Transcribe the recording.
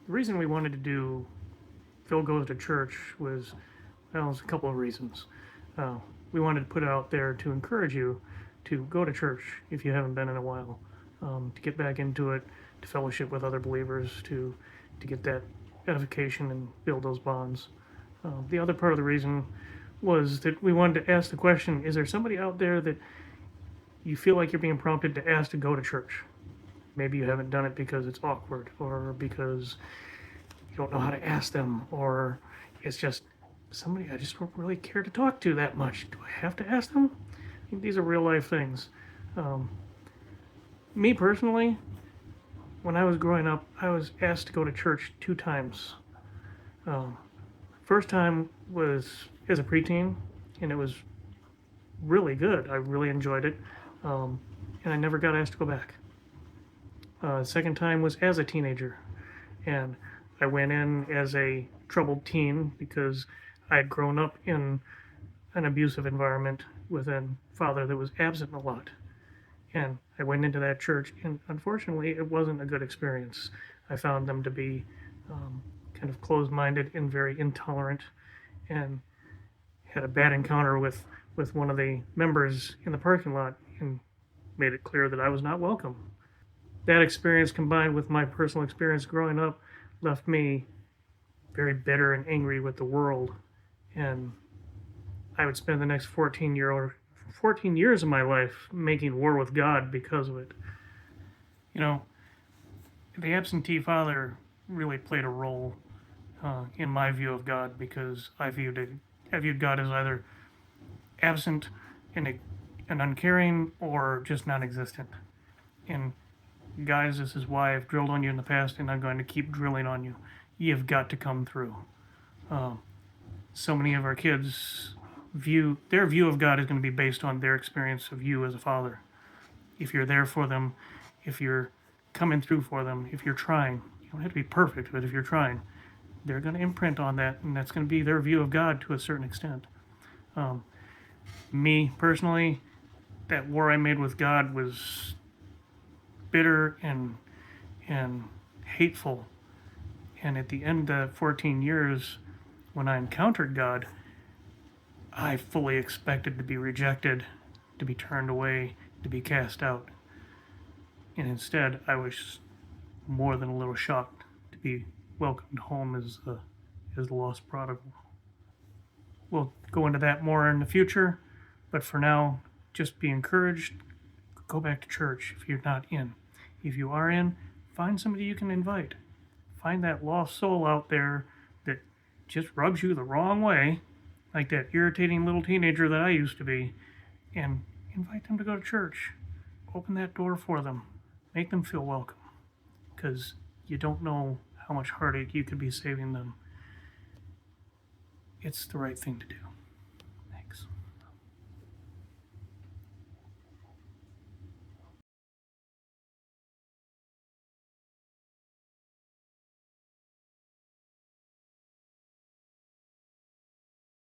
The reason we wanted to do Phil Goes to Church was, well, there's a couple of reasons. Uh, we wanted to put it out there to encourage you to go to church if you haven't been in a while, to get back into it, to fellowship with other believers, to get that edification and build those bonds. The other part of the reason was that we wanted to ask the question: is there somebody out there that you feel like you're being prompted to ask to go to church? Maybe you haven't done it because it's awkward, or because you don't know how to ask them, or it's just somebody I just don't really care to talk to that much. Do I have to ask them? I think these are real life things. Um, Me personally, when I was growing up, I was asked to go to church 2 times. Um, First time was as a preteen, and it was really good. I really enjoyed it, um, and I never got asked to go back. Second time was as a teenager, and I went in as a troubled teen because I had grown up in an abusive environment with a father that was absent a lot. And I went into that church, and unfortunately, it wasn't a good experience. I found them to be kind of closed minded and very intolerant, and had a bad encounter with one of the members in the parking lot and made it clear that I was not welcome. That experience combined with my personal experience growing up left me very bitter and angry with the world. And I would spend the next 14 years of my life making war with God because of it. You know, the absentee father really played a role in my view of God, because I viewed God as either absent and uncaring, or just non-existent. And guys, this is why I've drilled on you in the past, and I'm going to keep drilling on you. You've got to come through. So many of our kids their view of God is going to be based on their experience of you as a father. If you're there for them, if you're coming through for them, if you're trying, you don't have to be perfect, but if you're trying, they're going to imprint on that, and that's going to be their view of God to a certain extent. Me personally, that war I made with God was bitter and hateful. And at the end of 14 years, when I encountered God, I fully expected to be rejected, to be turned away, to be cast out. And instead, I was more than a little shocked to be welcomed home as the lost prodigal. We'll go into that more in the future, but for now, just be encouraged. Go back to church if you're not in. If you are in, find somebody you can invite. Find that lost soul out there that just rubs you the wrong way, like that irritating little teenager that I used to be, and invite them to go to church. Open that door for them. Make them feel welcome, because you don't know how much heartache you could be saving them. It's the right thing to do.